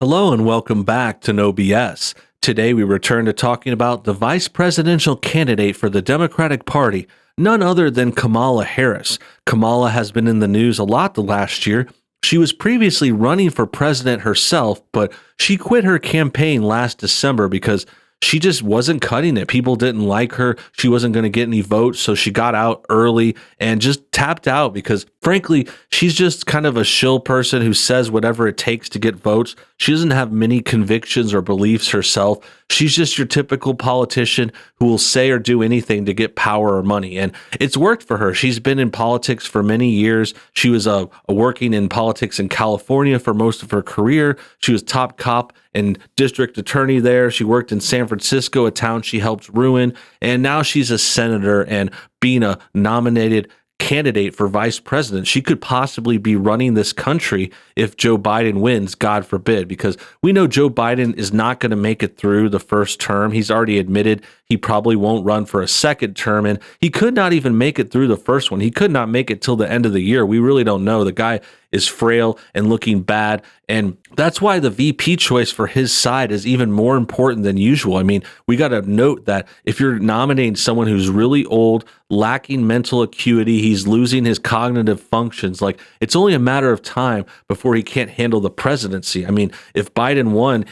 Hello and welcome back to NoBS. Today we return to talking about the vice presidential candidate for the Democratic Party, none other than Kamala Harris. Kamala has been in the news a lot the last year. She was previously running for president herself, but she quit her campaign last December because she just wasn't cutting it. People didn't like her. She wasn't going to get any votes, so she got out early and just tapped out because, frankly, she's just kind of a shill person who says whatever it takes to get votes. She doesn't have many convictions or beliefs herself. She's just your typical politician who will say or do anything to get power or money. And it's worked for her. She's been in politics for many years. She was working in politics in California for most of her career. She was top cop and district attorney there. She worked in San Francisco, a town she helped ruin. And now she's a senator and being a nominated candidate for vice president. She could possibly be running this country if Joe Biden wins, God forbid, because we know Joe Biden is not going to make it through the first term. He's already admitted he probably won't run for a second term, and he could not even make it through the first one. He could not make it till the end of the year. We really don't know. The guy is frail and looking bad, and that's why the VP choice for his side is even more important than usual. I mean, we got to note that if you're nominating someone who's really old, lacking mental acuity, he's losing his cognitive functions, like it's only a matter of time before he can't handle the presidency. I mean, if Biden won,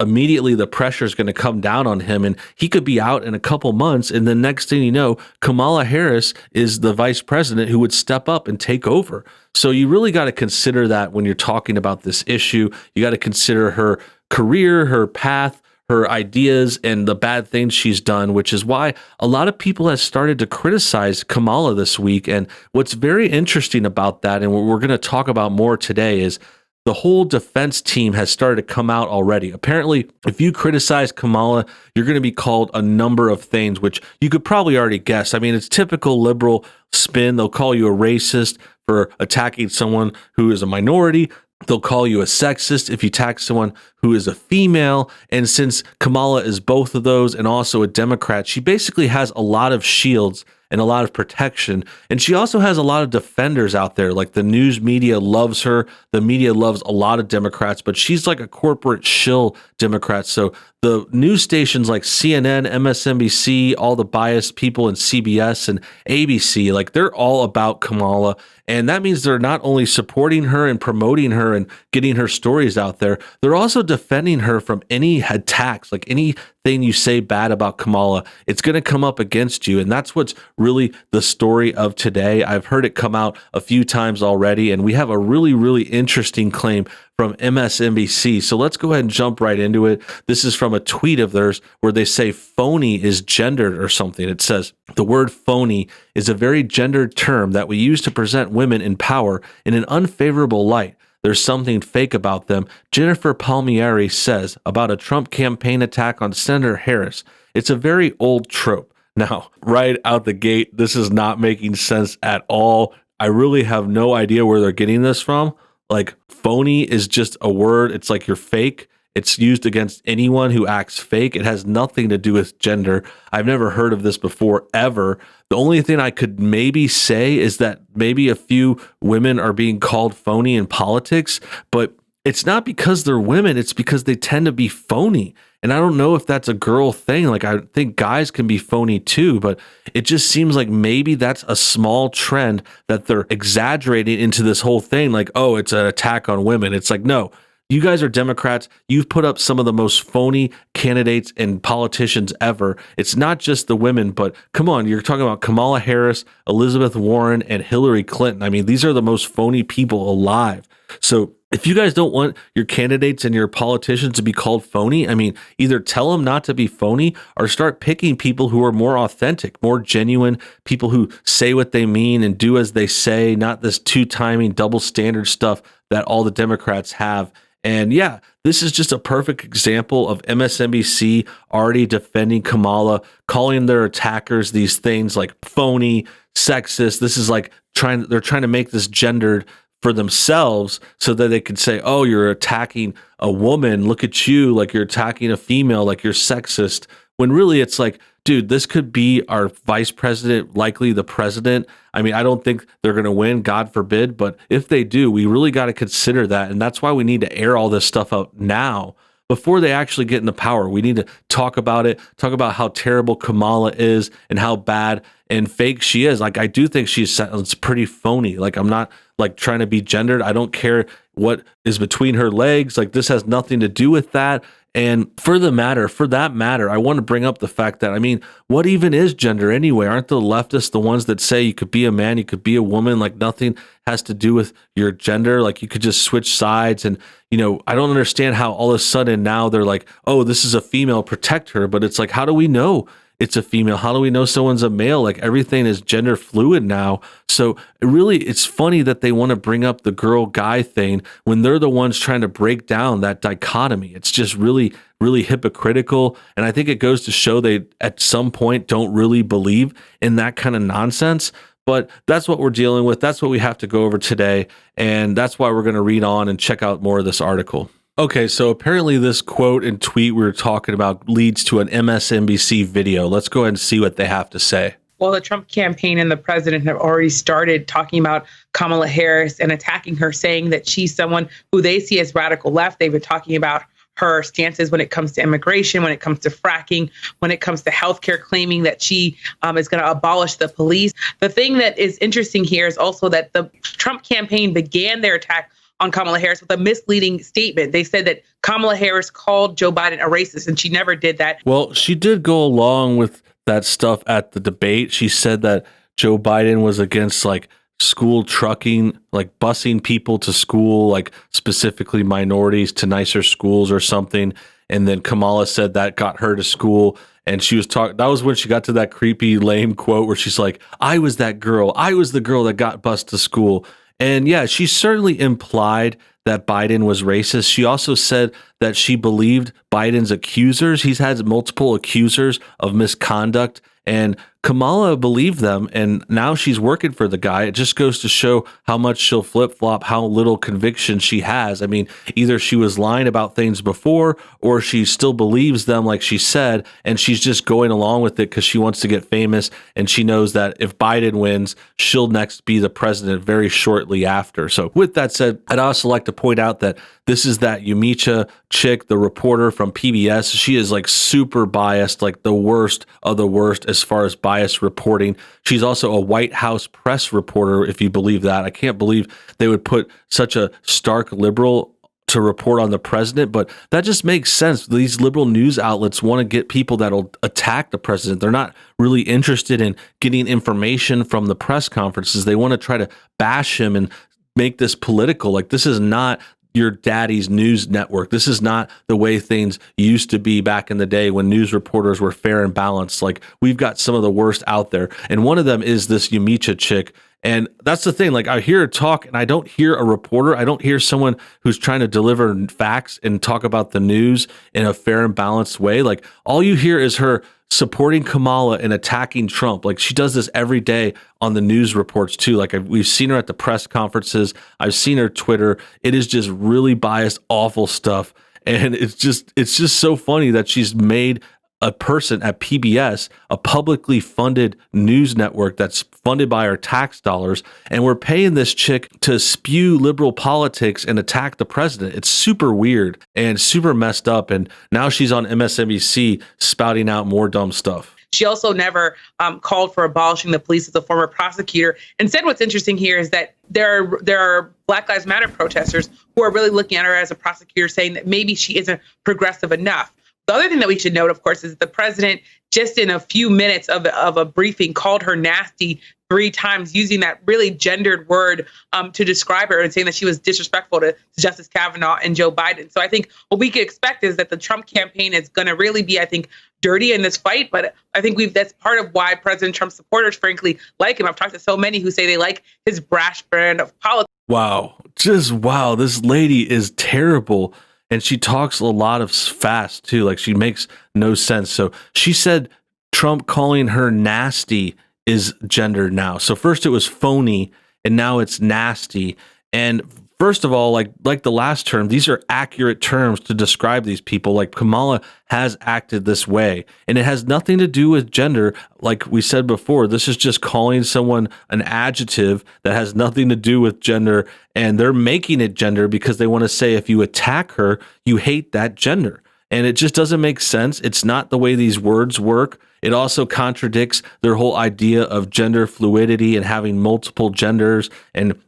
immediately the pressure is going to come down on him and he could be out in a couple months. And the next thing you know, Kamala Harris is the vice president who would step up and take over. So you really got to consider that when you're talking about this issue. You got to consider her career, her path, her ideas, and the bad things she's done, which is why a lot of people have started to criticize Kamala this week. And what's very interesting about that, and what we're going to talk about more today, is the whole defense team has started to come out already. Apparently, if you criticize Kamala, you're going to be called a number of things, which you could probably already guess. I mean, it's typical liberal spin. They'll call you a racist for attacking someone who is a minority. They'll call you a sexist if you attack someone who is a female. And since Kamala is both of those and also a Democrat, she basically has a lot of shields and a lot of protection. And she also has a lot of defenders out there. Like the news media loves her. The media loves a lot of Democrats, but she's like a corporate shill Democrat. So the news stations like CNN, MSNBC, all the biased people in CBS and ABC, like they're all about Kamala. And that means they're not only supporting her and promoting her and getting her stories out there, they're also defending her from any attacks, like anything you say bad about Kamala, it's going to come up against you. And that's what's really the story of today. I've heard it come out a few times already, and we have a really, really interesting claim from MSNBC. So let's go ahead and jump right into it. This is from a tweet of theirs where they say phony is gendered or something. It says, the word phony is a very gendered term that we use to present women in power in an unfavorable light. There's something fake about them. Jennifer Palmieri says about a Trump campaign attack on Senator Harris. It's a very old trope. Now, right out the gate, this is not making sense at all. I really have no idea where they're getting this from. Like, phony is just a word. It's like you're fake. It's used against anyone who acts fake. It has nothing to do with gender. I've never heard of this before, ever. The only thing I could maybe say is that maybe a few women are being called phony in politics, but it's not because they're women. It's because they tend to be phony. And I don't know if that's a girl thing. Like, I think guys can be phony too, but it just seems like maybe that's a small trend that they're exaggerating into this whole thing. Like, oh, it's an attack on women. It's like, no, you guys are Democrats. You've put up some of the most phony candidates and politicians ever. It's not just the women, but come on, you're talking about Kamala Harris, Elizabeth Warren, and Hillary Clinton. I mean, these are the most phony people alive. So if you guys don't want your candidates and your politicians to be called phony, I mean, either tell them not to be phony or start picking people who are more authentic, more genuine, people who say what they mean and do as they say, not this two-timing, double standard stuff that all the Democrats have. And yeah, this is just a perfect example of MSNBC already defending Kamala, calling their attackers these things like phony, sexist. This is like they're trying to make this gendered for themselves so that they could say, oh, you're attacking a woman. Look at you, like you're attacking a female, like you're sexist. When really it's like, dude, this could be our vice president, likely the president. I mean, I don't think they're going to win, God forbid. But if they do, we really got to consider that. And that's why we need to air all this stuff out now before they actually get into power. We need to talk about it, talk about how terrible Kamala is and how bad and fake she is. Like, I do think it's pretty phony. Like, I'm not like trying to be gendered. I don't care what is between her legs. Like, this has nothing to do with that. And for that matter, I want to bring up the fact that, I mean, what even is gender anyway? Aren't the leftists the ones that say you could be a man, you could be a woman, like nothing has to do with your gender? Like, you could just switch sides. And, I don't understand how all of a sudden now they're like, oh, this is a female, protect her. But it's like, how do we know it's a female? How do we know someone's a male? Like, everything is gender fluid now. So it's funny that they want to bring up the girl guy thing when they're the ones trying to break down that dichotomy. It's just really, really hypocritical. And I think it goes to show they at some point don't really believe in that kind of nonsense. But that's what we're dealing with. That's what we have to go over today. And that's why we're going to read on and check out more of this article. Okay, so apparently this quote and tweet we were talking about leads to an MSNBC video. Let's go ahead and see what they have to say. Well, the Trump campaign and the president have already started talking about Kamala Harris and attacking her, saying that she's someone who they see as radical left. They've been talking about her stances when it comes to immigration, when it comes to fracking, when it comes to healthcare, claiming that she is going to abolish the police. The thing that is interesting here is also that the Trump campaign began their attack on Kamala Harris with a misleading statement. They said that Kamala Harris called Joe Biden a racist, and she never did that. Well, she did go along with that stuff at the debate. She said that Joe Biden was against like school trucking, like busing people to school, like specifically minorities to nicer schools or something. And then Kamala said that got her to school. And she was talking, that was when she got to that creepy, lame quote where she's like, I was that girl. I was the girl that got bused to school. And yeah, she certainly implied that Biden was racist. She also said that she believed Biden's accusers. He's had multiple accusers of misconduct, and Kamala believed them, and now she's working for the guy. It just goes to show how much she'll flip-flop, how little conviction she has. I mean, either she was lying about things before, or she still believes them like she said, and she's just going along with it because she wants to get famous, and she knows that if Biden wins, she'll next be the president very shortly after. So with that said, I'd also like to point out that this is that Yamicha chick, the reporter from PBS. She is like super biased, like the worst of the worst as far as biased reporting. She's also a White House press reporter, if you believe that. I can't believe they would put such a stark liberal to report on the president, but that just makes sense. These liberal news outlets want to get people that'll attack the president. They're not really interested in getting information from the press conferences. They want to try to bash him and make this political. Like, this is not your daddy's news network. This is not the way things used to be back in the day when news reporters were fair and balanced. Like, we've got some of the worst out there. And one of them is this Yamicha chick. And that's the thing. Like, I hear her talk and I don't hear a reporter. I don't hear someone who's trying to deliver facts and talk about the news in a fair and balanced way. Like, all you hear is her supporting Kamala and attacking Trump. Like, she does this every day on the news reports too. Like, we've seen her at the press conferences. I've seen her Twitter. It is just really biased, awful stuff. And it's just so funny that she's made a person at PBS, a publicly funded news network that's funded by our tax dollars, and we're paying this chick to spew liberal politics and attack the president. It's super weird and super messed up, and now she's on MSNBC spouting out more dumb stuff. She also never called for abolishing the police as a former prosecutor. Instead, what's interesting here is that there are Black Lives Matter protesters who are really looking at her as a prosecutor, saying that maybe she isn't progressive enough. The other thing that we should note, of course, is that the president, just in a few minutes of a briefing, called her nasty 3 times, using that really gendered word to describe her and saying that she was disrespectful to Justice Kavanaugh and Joe Biden. So I think what we could expect is that the Trump campaign is going to really be, I think, dirty in this fight. But I think that's part of why President Trump's supporters, frankly, like him. I've talked to so many who say they like his brash brand of politics. Wow. This lady is terrible. And she talks a lot of fast too. Like, she makes no sense. So she said Trump calling her nasty is gendered now. So first it was phony and now it's nasty. And First of all, like the last term, these are accurate terms to describe these people. Like Kamala has acted this way, and it has nothing to do with gender. Like we said before, this is just calling someone an adjective that has nothing to do with gender, and they're making it gender because they want to say if you attack her, you hate that gender. And it just doesn't make sense. It's not the way these words work. It also contradicts their whole idea of gender fluidity and having multiple genders, and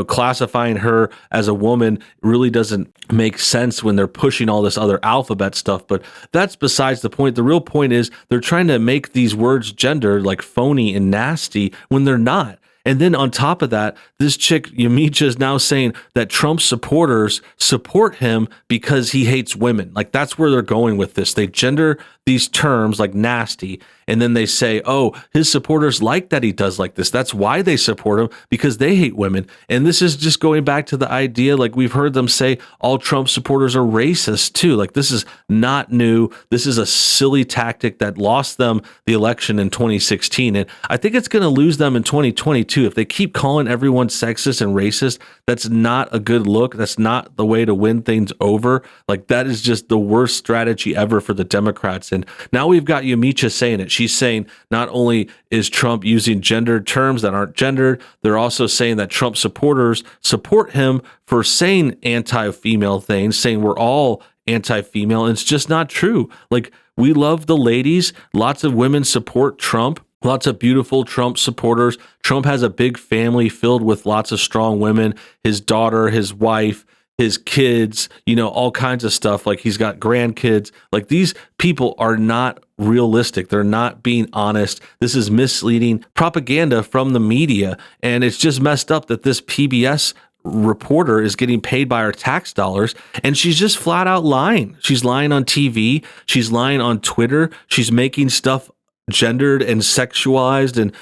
classifying her as a woman really doesn't make sense when they're pushing all this other alphabet stuff. But that's besides the point. The real point is they're trying to make these words gender like phony and nasty when they're not. And then on top of that, this chick, Yamicha, is now saying that Trump supporters support him because he hates women. Like, that's where they're going with this. They gender these terms like nasty, and then they say, oh, his supporters like that he does like this. That's why they support him, because they hate women. And this is just going back to the idea, like we've heard them say, all Trump supporters are racist too. Like, this is not new. This is a silly tactic that lost them the election in 2016. And I think it's going to lose them in 2022. If they keep calling everyone sexist and racist, that's not a good look. That's not the way to win things over. Like, that is just the worst strategy ever for the Democrats. And now we've got Yamicha saying it. She's saying not only is Trump using gendered terms that aren't gendered, they're also saying that Trump supporters support him for saying anti-female things, saying we're all anti-female. And it's just not true. Like, we love the ladies. Lots of women support Trump. Lots of beautiful Trump supporters. Trump has a big family filled with lots of strong women, his daughter, his wife, his kids, all kinds of stuff. Like, he's got grandkids. Like, these people are not realistic. They're not being honest. This is misleading propaganda from the media. And it's just messed up that this PBS reporter is getting paid by our tax dollars, and she's just flat out lying. She's lying on TV. She's lying on Twitter. She's making stuff gendered and sexualized and,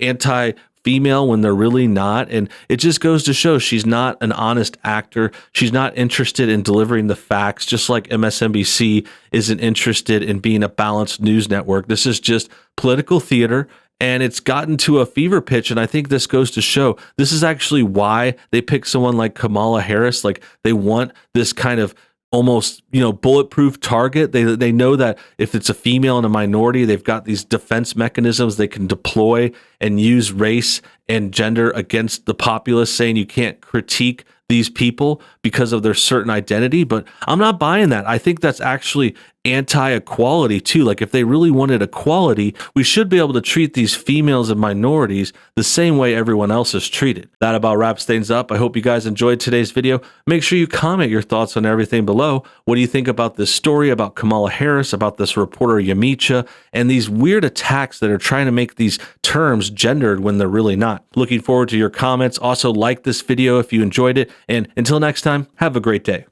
anti-female when they're really not. And it just goes to show she's not an honest actor. She's not interested in delivering the facts, just like MSNBC isn't interested in being a balanced news network. This is just political theater, and it's gotten to a fever pitch. And I think this goes to show this is actually why they pick someone like Kamala Harris. Like, they want this kind of almost, bulletproof target. They know that if it's a female and a minority, they've got these defense mechanisms they can deploy and use race and gender against the populace, saying you can't critique these people because of their certain identity. But I'm not buying that. I think that's actually anti-equality too. Like, if they really wanted equality, we should be able to treat these females and minorities the same way everyone else is treated. That about wraps things up. I hope you guys enjoyed today's video. Make sure you comment your thoughts on everything below. What do you think about this story, about Kamala Harris, about this reporter Yamicha, and these weird attacks that are trying to make these terms gendered when they're really not? Looking forward to your comments. Also, like this video if you enjoyed it. And until next time, have a great day.